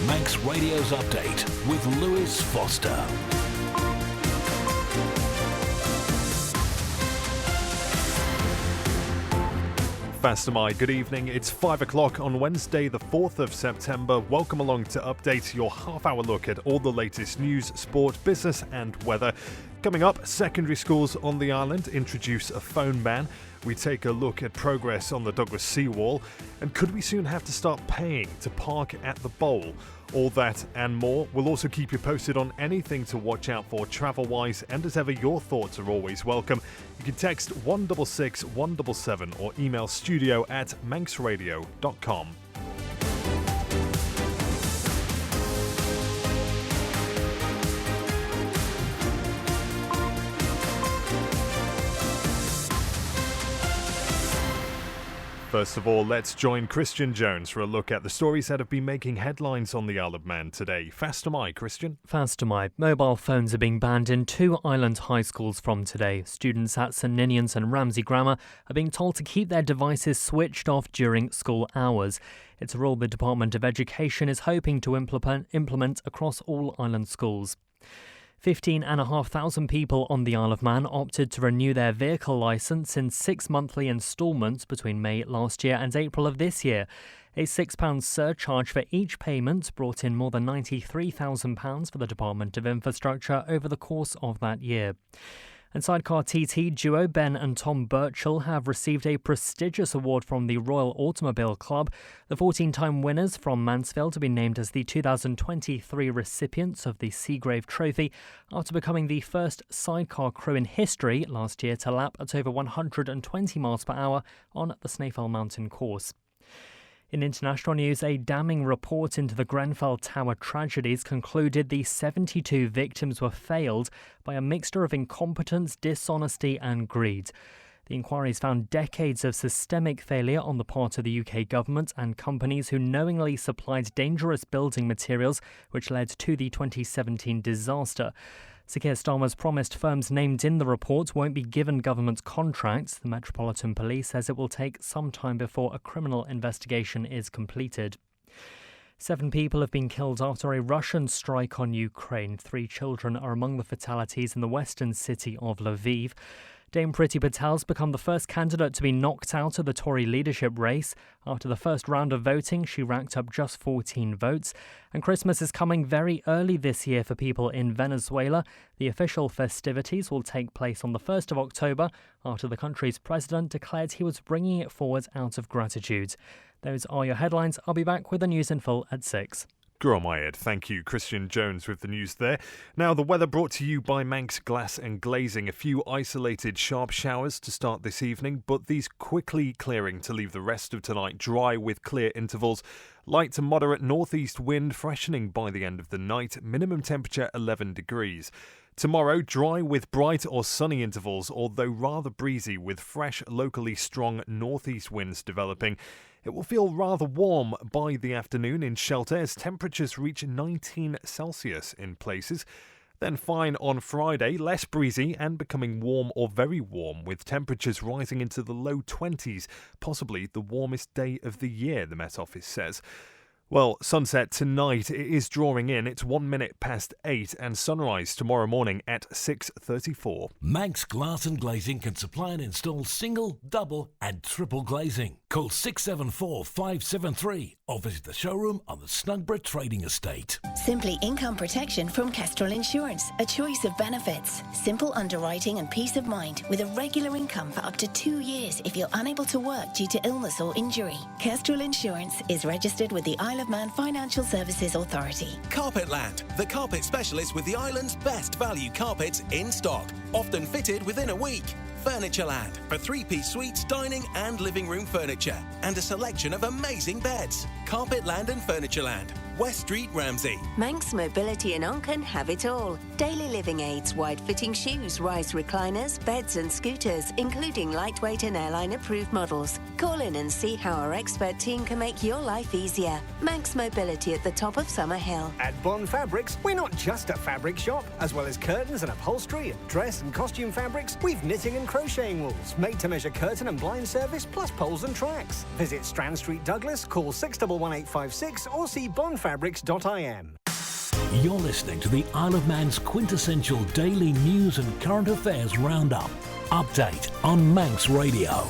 Manx Radio's Update with Lewis Foster. Fastamai, good evening. It's 5 o'clock on Wednesday, the 4th of September. Welcome along to Update, your half-hour look at all the latest news, sport, business and weather. Coming up, secondary schools on the island introduce a phone ban. We take a look at progress on the Douglas seawall. And could we soon have to start paying to park at the bowl? All that and more. We'll also keep you posted on anything to watch out for travel-wise, and as ever, your thoughts are always welcome. You can text 166 177 or email studio@manxradio.com. First of all, let's join Christian Jones for a look at the stories that have been making headlines on the Isle of Man today. Fastamai, Christian. Fastamai. Mobile phones are being banned in 2 island high schools from today. Students at St Ninians and Ramsey Grammar are being told to keep their devices switched off during school hours. It's a rule the Department of Education is hoping to implement across all island schools. 15,500 people on the Isle of Man opted to renew their vehicle licence in 6 monthly instalments between May last year and April of this year. A £6 surcharge for each payment brought in more than £93,000 for the Department of Infrastructure over the course of that year. And sidecar TT duo Ben and Tom Birchall have received a prestigious award from the Royal Automobile Club. The 14-time winners from Mansfield have been named as the 2023 recipients of the Seagrave Trophy after becoming the first sidecar crew in history last year to lap at over 120 miles per hour on the Snaefell Mountain course. In international news, a damning report into the Grenfell Tower tragedies concluded the 72 victims were failed by a mixture of incompetence, dishonesty and greed. The inquiries found decades of systemic failure on the part of the UK government and companies who knowingly supplied dangerous building materials, which led to the 2017 disaster. Sir Keir Starmer's promised firms named in the report won't be given government contracts. The Metropolitan Police says it will take some time before a criminal investigation is completed. 7 people have been killed after a Russian strike on Ukraine. 3 children are among the fatalities in the western city of Lviv. Dame Priti Patel's become the first candidate to be knocked out of the Tory leadership race. After the first round of voting, she racked up just 14 votes. And Christmas is coming very early this year for people in Venezuela. The official festivities will take place on the 1st of October after the country's president declared he was bringing it forward out of gratitude. Those are your headlines. I'll be back with the news in full at 6. Grommayed. Thank you, Christian Jones, with the news there. Now, the weather brought to you by Manx Glass and Glazing. A few isolated sharp showers to start this evening, but these quickly clearing to leave the rest of tonight dry with clear intervals. Light to moderate northeast wind freshening by the end of the night. Minimum temperature 11 degrees. Tomorrow, dry with bright or sunny intervals, although rather breezy with fresh, locally strong northeast winds developing. It will feel rather warm by the afternoon in shelter as temperatures reach 19 Celsius in places. Then fine on Friday, less breezy and becoming warm or very warm with temperatures rising into the low 20s, possibly the warmest day of the year, the Met Office says. Well, sunset tonight is drawing in. It's 1 minute past 8 and sunrise tomorrow morning at 6:34. Manx Glass and Glazing can supply and install single, double and triple glazing. Call 674 573 or visit the showroom on the Snugborough Trading Estate. Simply income protection from Kestrel Insurance. A choice of benefits. Simple underwriting and peace of mind with a regular income for up to 2 years if you're unable to work due to illness or injury. Kestrel Insurance is registered with the Isle of Man Financial Services Authority. Carpetland, the carpet specialist with the island's best value carpets in stock, often fitted within a week. Furnitureland for 3-piece suites, dining and living room furniture, and a selection of amazing beds. Carpetland and Furnitureland, West Street, Ramsey. Manx Mobility and Onken have it all. Daily living aids, wide-fitting shoes, rise recliners, beds and scooters, including lightweight and airline-approved models. Call in and see how our expert team can make your life easier. Manx Mobility at the top of Summer Hill. At Bond Fabrics, we're not just a fabric shop. As well as curtains and upholstery and dress and costume fabrics, we've knitting and crocheting wools, made-to-measure curtain and blind service, plus poles and tracks. Visit Strand Street, Douglas, call 611856 or see Bond roundupfabrics.im. You're listening to the Isle of Man's quintessential daily news and current affairs roundup. Update on Manx Radio.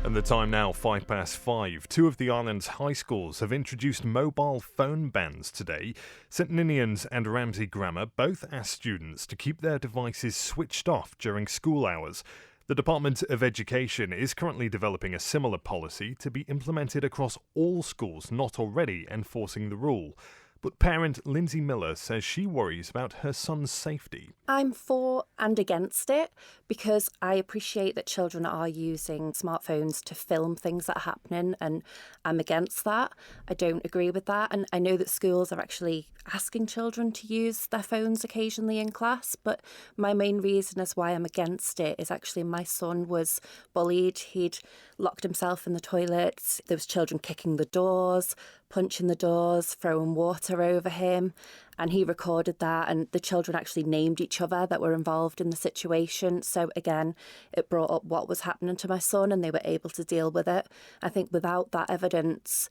And the time now, 5:05. Two of the island's high schools have introduced mobile phone bans today. St Ninian's and Ramsey Grammar both asked students to keep their devices switched off during school hours. The Department of Education is currently developing a similar policy to be implemented across all schools not already enforcing the rule. But parent Lindsay Miller says she worries about her son's safety. I'm for and against it because I appreciate that children are using smartphones to film things that are happening, and I'm against that. I don't agree with that. And I know that schools are actually asking children to use their phones occasionally in class, but my main reason as why I'm against it is actually my son was bullied. He'd locked himself in the toilet. There was children kicking the doors, punching the doors, throwing water over him, and he recorded that, and the children actually named each other that were involved in the situation. So again, it brought up what was happening to my son and they were able to deal with it. I think without that evidence,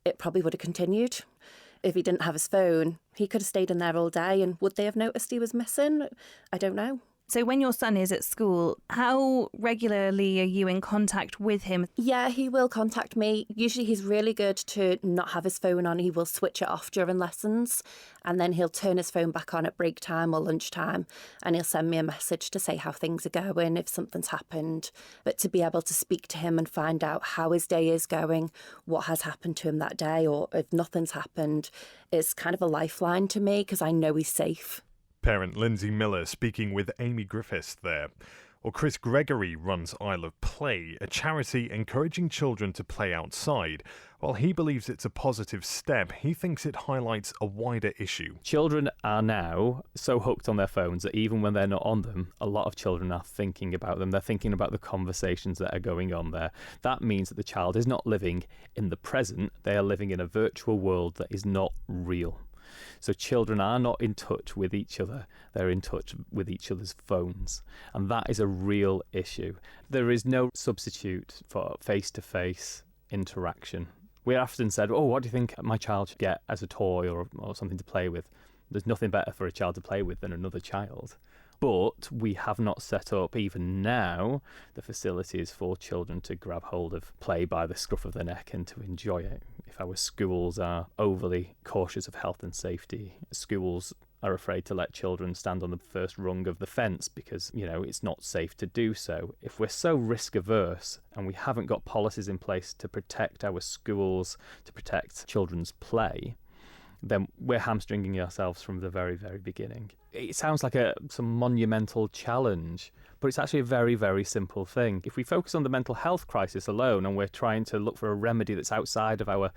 it probably would have continued. If he didn't have his phone, he could have stayed in there all day, and would they have noticed he was missing? I don't know. So when your son is at school, how regularly are you in contact with him? Yeah, he will contact me. Usually he's really good to not have his phone on. He will switch it off during lessons, and then he'll turn his phone back on at break time or lunchtime, and he'll send me a message to say how things are going, if something's happened. But to be able to speak to him and find out how his day is going, what has happened to him that day, or if nothing's happened, is kind of a lifeline to me because I know he's safe. Parent Lindsay Miller speaking with Amy Griffiths there. Well, Chris Gregory runs Isle of Play, a charity encouraging children to play outside. While he believes it's a positive step, he thinks it highlights a wider issue. Children are now so hooked on their phones that even when they're not on them, a lot of children are thinking about them. They're thinking about the conversations that are going on there. That means that the child is not living in the present. They are living in a virtual world that is not real. So children are not in touch with each other, they're in touch with each other's phones. And that is a real issue. There is no substitute for face-to-face interaction. We're often said, oh, what do you think my child should get as a toy or something to play with? There's nothing better for a child to play with than another child. But we have not set up, even now, the facilities for children to grab hold of play by the scruff of the neck and to enjoy it. If our schools are overly cautious of health and safety, schools are afraid to let children stand on the first rung of the fence because, it's not safe to do so. If we're so risk averse and we haven't got policies in place to protect our schools, to protect children's play, then we're hamstringing ourselves from the very, very beginning. It sounds like some monumental challenge, but it's actually a very, very simple thing. If we focus on the mental health crisis alone and we're trying to look for a remedy that's outside of our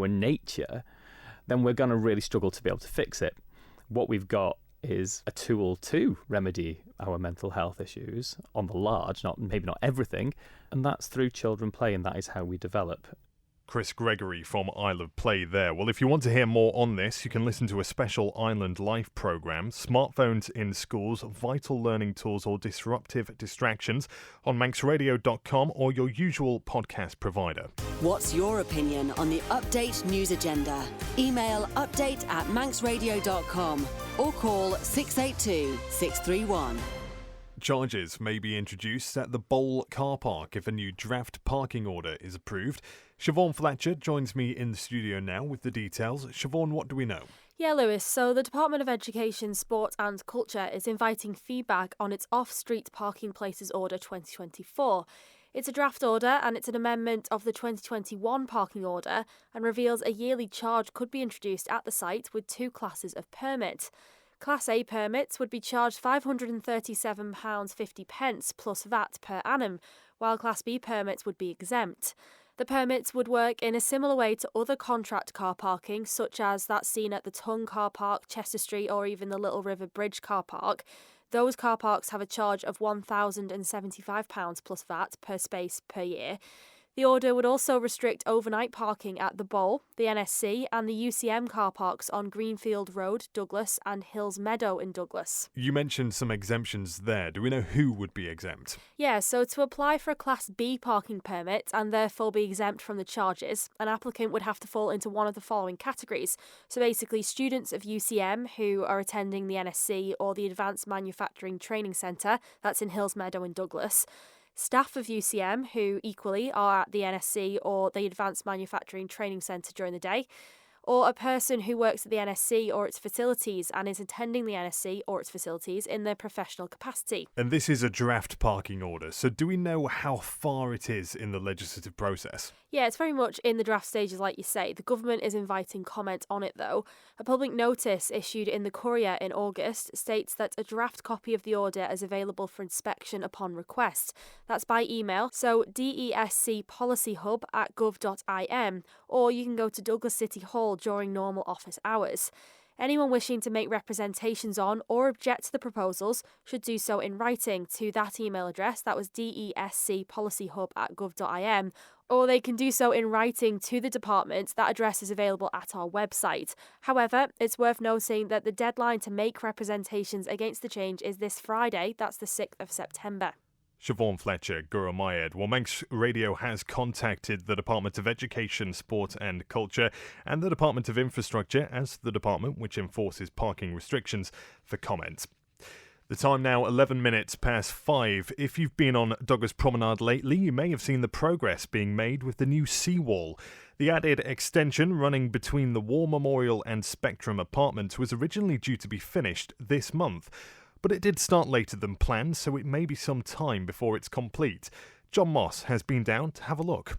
nature, then we're going to really struggle to be able to fix it. What we've got is a tool to remedy our mental health issues on the large, maybe not everything, and that's through children play, and that is how we develop. Chris Gregory from Isle of Play there. Well, if you want to hear more on this, you can listen to a special Island Life programme, Smartphones in Schools, Vital Learning Tools or Disruptive Distractions, on manxradio.com or your usual podcast provider. What's your opinion on the Update news agenda? Email update@manxradio.com or call 682 631. Charges may be introduced at the Bowl car park if a new draft parking order is approved. Siobhan Fletcher joins me in the studio now with the details. Siobhan, what do we know? Yeah, Lewis. So the Department of Education, Sport and Culture is inviting feedback on its off-street parking places order 2024. It's a draft order and it's an amendment of the 2021 parking order and reveals a yearly charge could be introduced at the site with two classes of permit. Class A permits would be charged £537.50 plus VAT per annum, while Class B permits would be exempt. The permits would work in a similar way to other contract car parking, such as that seen at the Tongue Car Park, Chester Street or even the Little River Bridge Car Park. Those car parks have a charge of £1,075 plus VAT per space per year. The order would also restrict overnight parking at the Bowl, the NSC and the UCM car parks on Greenfield Road, Douglas and Hills Meadow in Douglas. You mentioned some exemptions there. Do we know who would be exempt? Yeah, so to apply for a Class B parking permit and therefore be exempt from the charges, an applicant would have to fall into one of the following categories. So basically, students of UCM who are attending the NSC or the Advanced Manufacturing Training Centre, that's in Hills Meadow in Douglas. Staff of UCM who equally are at the NSC or the Advanced Manufacturing Training Centre during the day, or a person who works at the NSC or its facilities and is attending the NSC or its facilities in their professional capacity. And this is a draft parking order, so do we know how far it is in the legislative process? Yeah, it's very much in the draft stages, like you say. The government is inviting comment on it, though. A public notice issued in the Courier in August states that a draft copy of the order is available for inspection upon request. That's by email, so descpolicyhub@gov.im, or you can go to Douglas City Hall during normal office hours. Anyone wishing to make representations on or object to the proposals should do so in writing to that email address, that was descpolicyhub@gov.im, or they can do so in writing to the department. That address is available at our website. However, it's worth noting that the deadline to make representations against the change is this Friday, that's the 6th of September. Siobhan Fletcher, Guru Mayed. Well, Manx Radio has contacted the Department of Education, Sport and Culture and the Department of Infrastructure as the department which enforces parking restrictions for comment. The time now, 11 minutes past 5. If you've been on Douglas Promenade lately, you may have seen the progress being made with the new seawall. The added extension running between the War Memorial and Spectrum Apartments was originally due to be finished this month. But it did start later than planned, so it may be some time before it's complete. John Moss has been down to have a look.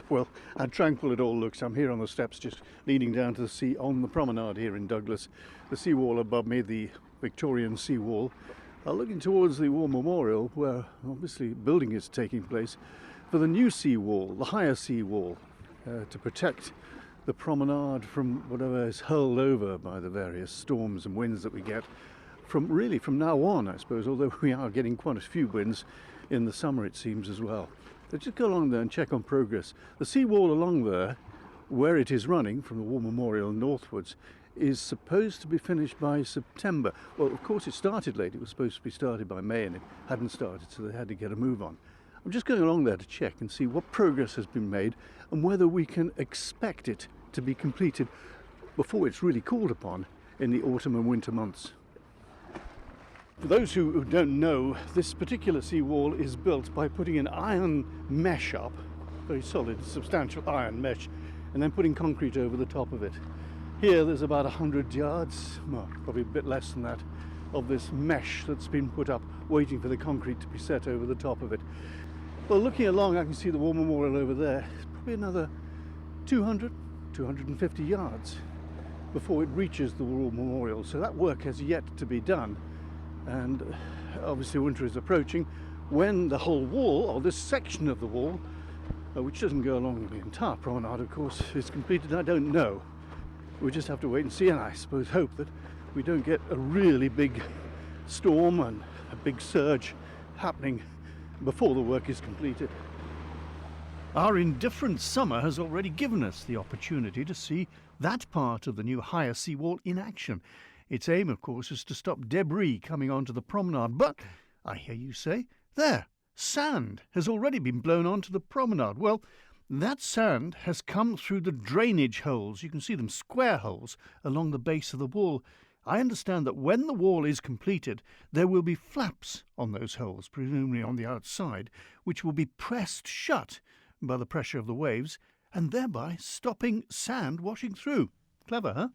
Well, how tranquil it all looks. I'm here on the steps just leading down to the sea on the promenade here in Douglas. The seawall above me, the Victorian seawall, looking towards the War Memorial, where obviously building is taking place, for the new seawall, the higher seawall, to protect the promenade from whatever is hurled over by the various storms and winds that we get. From now on, I suppose, although we are getting quite a few winds in the summer, it seems, as well. So just go along there and check on progress. The seawall along there, where it is running from the War Memorial northwards, is supposed to be finished by September. Well, of course, it started late. It was supposed to be started by May, and it hadn't started, so they had to get a move on. I'm just going along there to check and see what progress has been made and whether we can expect it to be completed before it's really called upon in the autumn and winter months. For those who don't know, this particular seawall is built by putting an iron mesh up, very solid, substantial iron mesh, and then putting concrete over the top of it. Here there's about 100 yards, well, probably a bit less than that, of this mesh that's been put up, waiting for the concrete to be set over the top of it. Well, looking along, I can see the War Memorial over there. It's probably another 200, 250 yards before it reaches the War Memorial, so that work has yet to be done. And obviously winter is approaching when the whole wall, or this section of the wall, which doesn't go along the entire promenade, of course, is completed. I don't know. We just have to wait and see, and I suppose hope that we don't get a really big storm and a big surge happening before the work is completed. Our indifferent summer has already given us the opportunity to see that part of the new higher seawall in action. Its aim, of course, is to stop debris coming onto the promenade. But, I hear you say, there, sand has already been blown onto the promenade. Well, that sand has come through the drainage holes. You can see them, square holes, along the base of the wall. I understand that when the wall is completed, there will be flaps on those holes, presumably on the outside, which will be pressed shut by the pressure of the waves, and thereby stopping sand washing through. Clever, huh?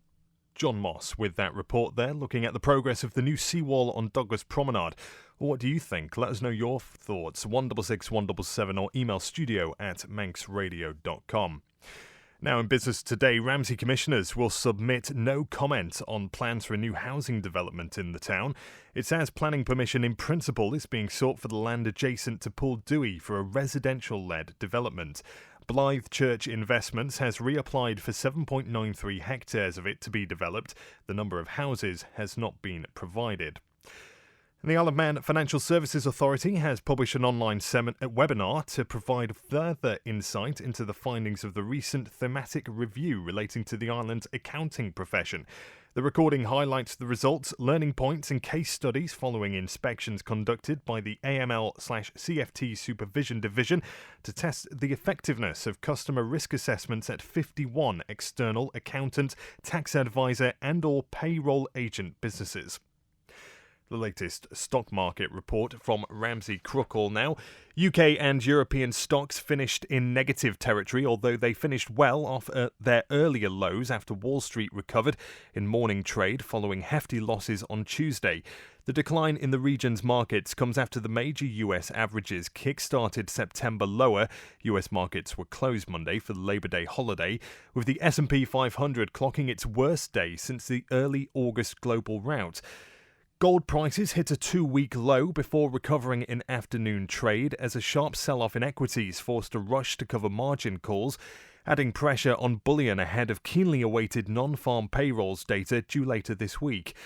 John Moss with that report there, looking at the progress of the new seawall on Douglas Promenade. What do you think? Let us know your thoughts. 166 177 or email studio@manxradio.com. Now in business today, Ramsey commissioners will submit no comment on plans for a new housing development in the town. It says planning permission in principle is being sought for the land adjacent to Pool Dewey for a residential-led development. Blythe Church Investments has reapplied for 7.93 hectares of it to be developed. The number of houses has not been provided. The Isle of Man Financial Services Authority has published an online webinar to provide further insight into the findings of the recent thematic review relating to the island's accounting profession. The recording highlights the results, learning points and case studies following inspections conducted by the AML/CFT Supervision Division to test the effectiveness of customer risk assessments at 51 external accountant, tax advisor and/or payroll agent businesses. The latest stock market report from Ramsey Crookall now. UK and European stocks finished in negative territory, although they finished well off their earlier lows after Wall Street recovered in morning trade following hefty losses on Tuesday. The decline in the region's markets comes after the major US averages kick-started September lower. US markets were closed Monday for the Labor Day holiday, with the S&P 500 clocking its worst day since the early August global rout. Gold prices hit a 2-week low before recovering in afternoon trade as a sharp sell-off in equities forced a rush to cover margin calls, adding pressure on bullion ahead of keenly awaited non-farm payrolls data due later this week.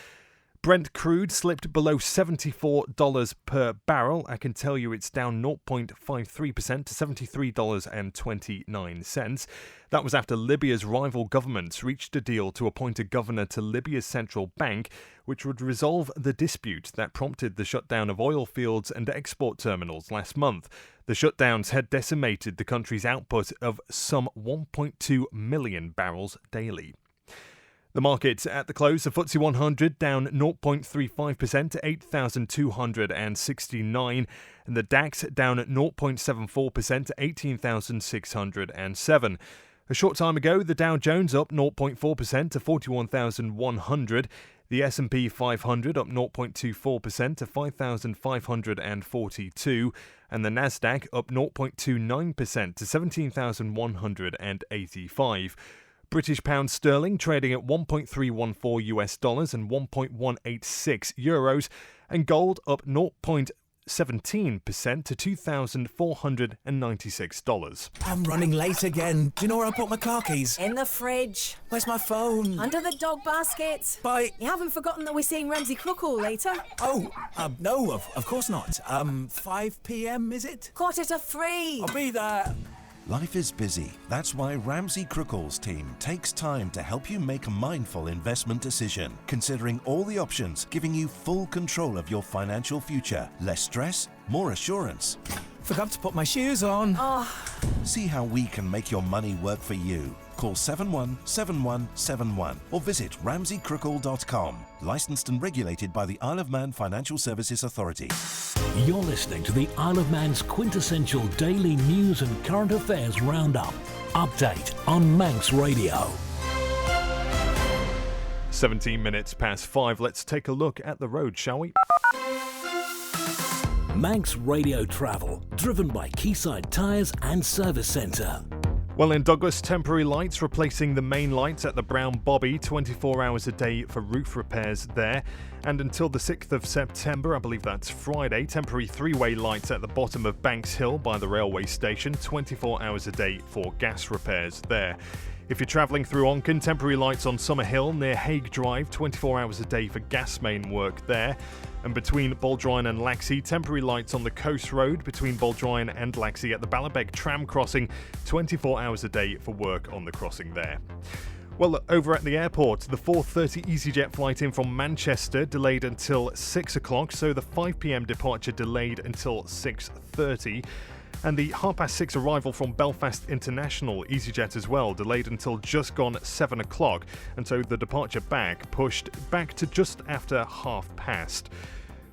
Brent crude slipped below $74 per barrel. I can tell you it's down 0.53% to $73.29. That was after Libya's rival governments reached a deal to appoint a governor to Libya's central bank, which would resolve the dispute that prompted the shutdown of oil fields and export terminals last month. The shutdowns had decimated the country's output of some 1.2 million barrels daily. The markets at the close, the FTSE 100 down 0.35% to 8,269, and the DAX down 0.74% to 18,607. A short time ago, the Dow Jones up 0.4% to 41,100, the S&P 500 up 0.24% to 5,542, and the Nasdaq up 0.29% to 17,185. British pound sterling trading at 1.314 US dollars and 1.186 euros, and gold up 0.17% to $2,496. I'm running late again. Do you know where I put my car keys? In the fridge. Where's my phone? Under the dog basket. Bye. You haven't forgotten that we're seeing Ramsey Crookall later? Oh, no, of course not. 5 p.m, is it? 2:45. I'll be there. Life is busy. That's why Ramsey Crookall's team takes time to help you make a mindful investment decision, considering all the options, giving you full control of your financial future. Less stress, more assurance. Forgot to put my shoes on. Oh. See how we can make your money work for you. Call 717171 or visit ramseycrookall.com. Licensed and regulated by the Isle of Man Financial Services Authority. You're listening to the Isle of Man's quintessential daily news and current affairs roundup. Update on Manx Radio. 17 minutes past 5. Let's take a look at the road, shall we? Manx Radio Travel, driven by Quayside Tyres and Service Centre. Well, in Douglas, temporary lights replacing the main lights at the Brown Bobby, 24 hours a day for roof repairs there. And until the 6th of September, I believe that's Friday, temporary three-way lights at the bottom of Banks Hill by the railway station, 24 hours a day for gas repairs there. If you're travelling through Onken, temporary lights on Summer Hill near Hague Drive, 24 hours a day for gas main work there. And between Baldrine and Laxey, temporary lights on the Coast Road between Baldrine and Laxey at the Balabec tram crossing, 24 hours a day for work on the crossing there. Well, over at the airport, the 4:30 EasyJet flight in from Manchester delayed until 6 o'clock, so the 5 p.m. departure delayed until 6:30. And the 6:30 arrival from Belfast International EasyJet as well, delayed until just gone 7 o'clock, and so the departure back pushed back to just after past.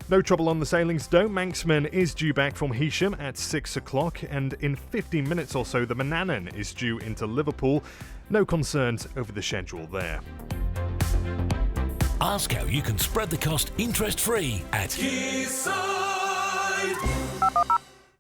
No trouble on the sailings though. Manxman is due back from Heysham at 6 o'clock, and in 15 minutes or so the Manannan is due into Liverpool. No concerns over the schedule there. Ask how you can spread the cost interest-free at Quayside.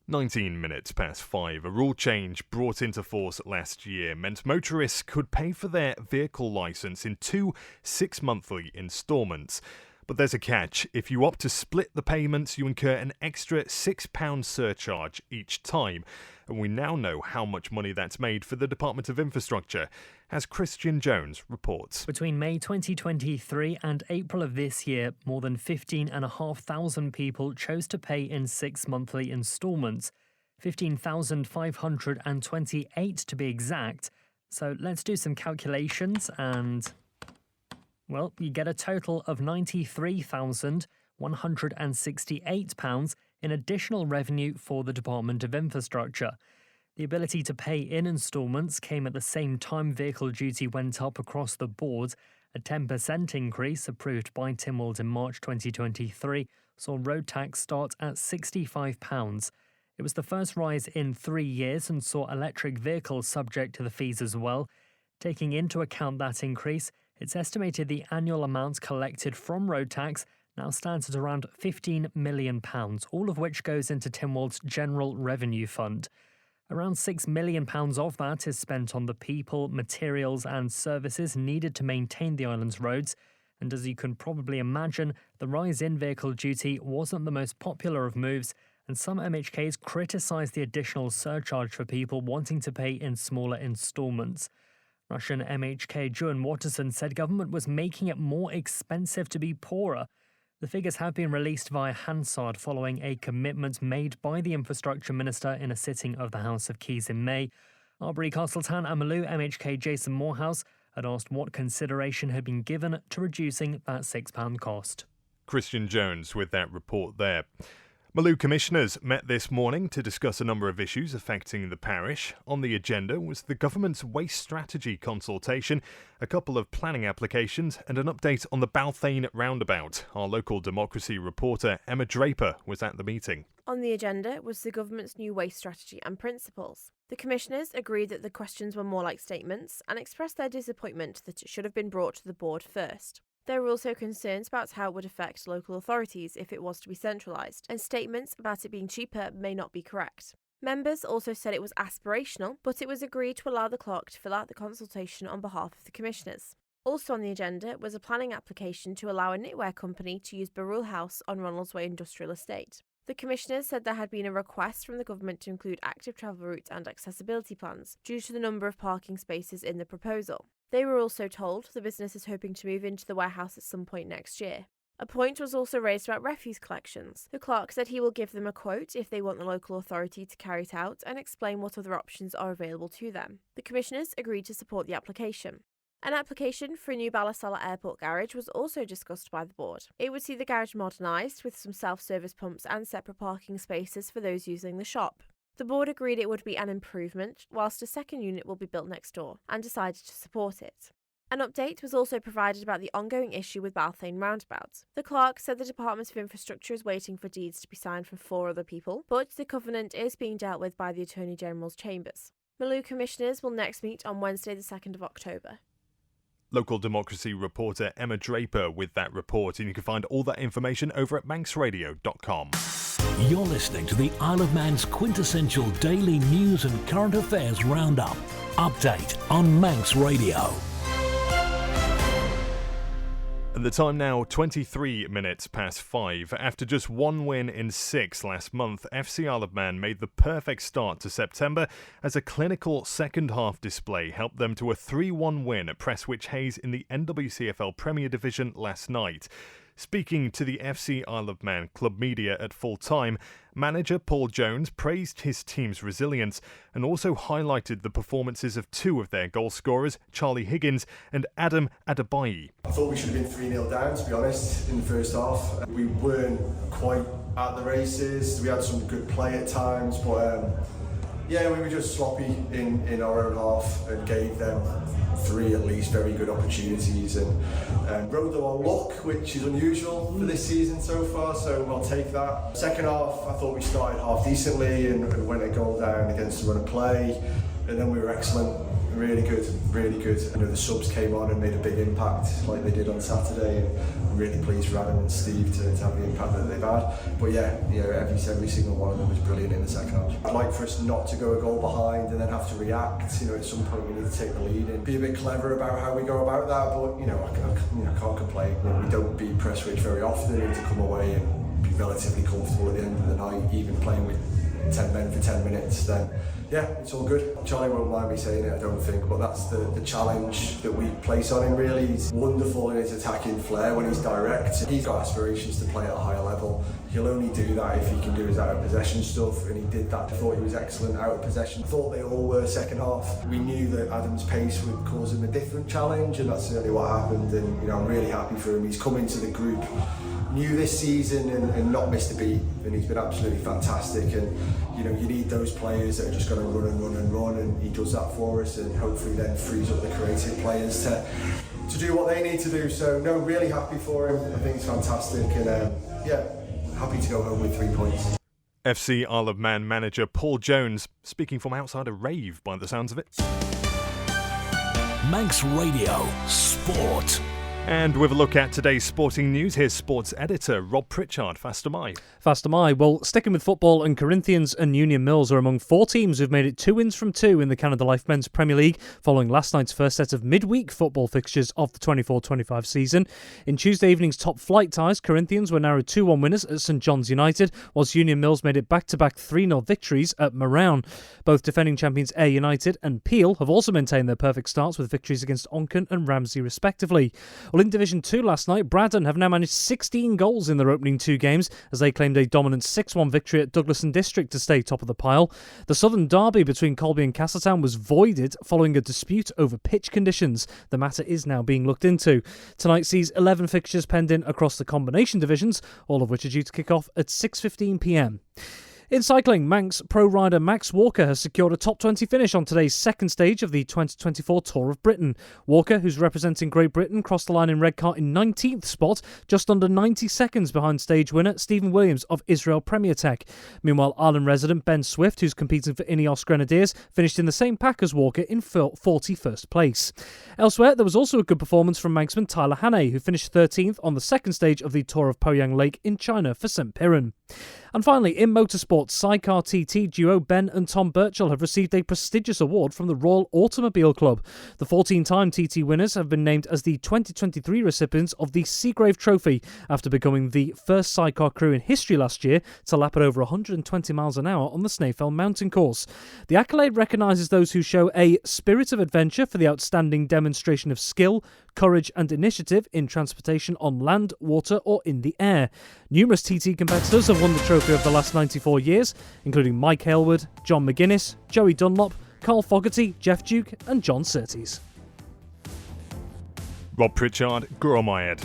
19 minutes past 5. A rule change brought into force last year meant motorists could pay for their vehicle licence in 2 6-monthly instalments. But there's a catch. If you opt to split the payments, you incur an extra £6 surcharge each time. And we now know how much money that's made for the Department of Infrastructure, as Christian Jones reports. Between May 2023 and April of this year, more than 15,500 people chose to pay in 6 monthly instalments. 15,528 to be exact. So let's do some calculations and, well, you get a total of £93,168 in additional revenue for the Department of Infrastructure. The ability to pay in instalments came at the same time vehicle duty went up across the board. A 10% increase approved by Tynwald in March 2023 saw road tax start at £65. It was the first rise in 3 years and saw electric vehicles subject to the fees as well. Taking into account that increase, it's estimated the annual amount collected from road tax now stands at around £15 million, all of which goes into Tynwald's General Revenue Fund. Around £6 million of that is spent on the people, materials and services needed to maintain the island's roads. And as you can probably imagine, the rise in vehicle duty wasn't the most popular of moves, and some MHKs criticised the additional surcharge for people wanting to pay in smaller instalments. Russian MHK Juan Watterson said government was making it more expensive to be poorer. The figures have been released via Hansard following a commitment made by the Infrastructure Minister in a sitting of the House of Keys in May. Arbery Castletown and Maloo MHK Jason Morehouse had asked what consideration had been given to reducing that £6 cost. Christian Jones with that report there. Maloo commissioners met this morning to discuss a number of issues affecting the parish. On the agenda was the government's waste strategy consultation, a couple of planning applications and an update on the Balthane roundabout. Our local democracy reporter Emma Draper was at the meeting. On the agenda was the government's new waste strategy and principles. The commissioners agreed that the questions were more like statements and expressed their disappointment that it should have been brought to the board first. There were also concerns about how it would affect local authorities if it was to be centralised, and statements about it being cheaper may not be correct. Members also said it was aspirational, but it was agreed to allow the clerk to fill out the consultation on behalf of the commissioners. Also on the agenda was a planning application to allow a knitwear company to use Barul House on Ronalds Way Industrial Estate. The commissioners said there had been a request from the government to include active travel routes and accessibility plans due to the number of parking spaces in the proposal. They were also told the business is hoping to move into the warehouse at some point next year. A point was also raised about refuse collections. The clerk said he will give them a quote if they want the local authority to carry it out and explain what other options are available to them. The commissioners agreed to support the application. An application for a new Ballasalla Airport garage was also discussed by the board. It would see the garage modernised with some self-service pumps and separate parking spaces for those using the shop. The board agreed it would be an improvement, whilst a second unit will be built next door, and decided to support it. An update was also provided about the ongoing issue with Balthane roundabout. The clerk said the Department of Infrastructure is waiting for deeds to be signed from 4 other people, but the covenant is being dealt with by the Attorney General's chambers. Maloo commissioners will next meet on Wednesday the 2nd of October. Local democracy reporter Emma Draper with that report, and you can find all that information over at manxradio.com. You're listening to the Isle of Man's quintessential daily news and current affairs roundup. Update on Manx Radio. And the time now, 23 minutes past 5. After just one win in 6 last month, FC Isle of Man made the perfect start to September as a clinical second-half display helped them to a 3-1 win at Prestwich Hayes in the NWCFL Premier Division last night. Speaking to the FC Isle of Man club media at full time, manager Paul Jones praised his team's resilience and also highlighted the performances of 2 of their goal scorers, Charlie Higgins and Adam Adebayi. I thought we should have been 3-0 down, to be honest, in the first half. We weren't quite at the races. We had some good play at times, but we were just sloppy in our own half and gave them 3 at least very good opportunities and rode them on luck, which is unusual for this season so far, so I'll take that. Second half, I thought we started half decently and went a goal down against the run of play, and then we were excellent Really good, really good. I know the subs came on and made a big impact like they did on Saturday, and I'm really pleased for Adam and Steve to have the impact that they've had. But yeah, every single one of them was brilliant in the second half. I'd like for us not to go a goal behind and then have to react. At some point we need to take the lead and be a bit clever about how we go about that. But I can't complain. We don't beat Prestwich very often, and to come away and be relatively comfortable at the end of the night, even playing with 10 men for 10 minutes, then yeah, it's all good. Charlie won't mind me saying it, I don't think, but that's the challenge that we place on him, really. He's wonderful in his attacking flair when he's direct. He's got aspirations to play at a higher level. He'll only do that if he can do his out-of-possession stuff, and he did that. I thought he was excellent out-of-possession. I thought they all were second half. We knew that Adam's pace would cause him a different challenge, and that's certainly what happened, and I'm really happy for him. He's come into the group new this season and not missed a beat, and he's been absolutely fantastic. And you need those players that are just going to run and run and run, and he does that for us, and hopefully then frees up the creative players to do what they need to do. So no, really happy for him. I think it's fantastic, and happy to go home with 3 points. FC Isle of Man manager Paul Jones speaking from outside a rave by the sounds of it. Manx Radio Sport. And with a look at today's sporting news, here's sports editor Rob Pritchard. Faster my. Well, sticking with football, and Corinthians and Union Mills are among 4 teams who've made it 2 wins from 2 in the Canada Life Men's Premier League following last night's first set of midweek football fixtures of the 24-25 season. In Tuesday evening's top flight ties, Corinthians were narrowed 2-1 winners at St John's United, whilst Union Mills made it back-to-back 3-0 victories at Moraun. Both defending champions Ayr United and Peel have also maintained their perfect starts with victories against Onken and Ramsey respectively. Well, in Division 2 last night, Braddon have now managed 16 goals in their opening 2 games as they claimed a dominant 6-1 victory at Douglas and District to stay top of the pile. The Southern derby between Colby and Castletown was voided following a dispute over pitch conditions. The matter is now being looked into. Tonight sees 11 fixtures pending across the combination divisions, all of which are due to kick off at 6:15 p.m. In cycling, Manx pro rider Max Walker has secured a top 20 finish on today's second stage of the 2024 Tour of Britain. Walker, who's representing Great Britain, crossed the line in red car in 19th spot, just under 90 seconds behind stage winner Stephen Williams of Israel Premier Tech. Meanwhile, Ireland resident Ben Swift, who's competing for Ineos Grenadiers, finished in the same pack as Walker in 41st place. Elsewhere, there was also a good performance from Manxman Tyler Hannay, who finished 13th on the second stage of the Tour of Poyang Lake in China for St Piran. And finally, in motorsport, sidecar TT duo Ben and Tom Birchall have received a prestigious award from the Royal Automobile Club. The 14-time TT winners have been named as the 2023 recipients of the Seagrave Trophy after becoming the first sidecar crew in history last year to lap at over 120 miles an hour on the Snaefell mountain course. The accolade recognises those who show a spirit of adventure for the outstanding demonstration of skill, courage and initiative in transportation on land, water or in the air. Numerous TT competitors have won the trophy over the last 94 years, including Mike Hailwood, John McGuinness, Joey Dunlop, Carl Fogarty, Jeff Duke and John Surtees. Rob Pritchard, Guromyed.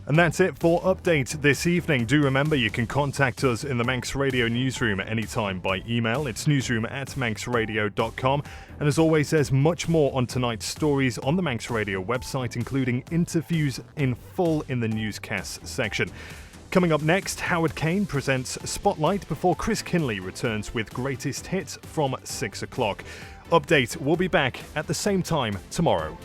And that's it for Update this evening. Do remember you can contact us in the Manx Radio newsroom at any time by email. It's newsroom@manxradio.com. And as always, there's much more on tonight's stories on the Manx Radio website, including interviews in full in the newscast section. Coming up next, Howard Kane presents Spotlight before Chris Kinley returns with Greatest Hits from 6 o'clock. Update will be back at the same time tomorrow.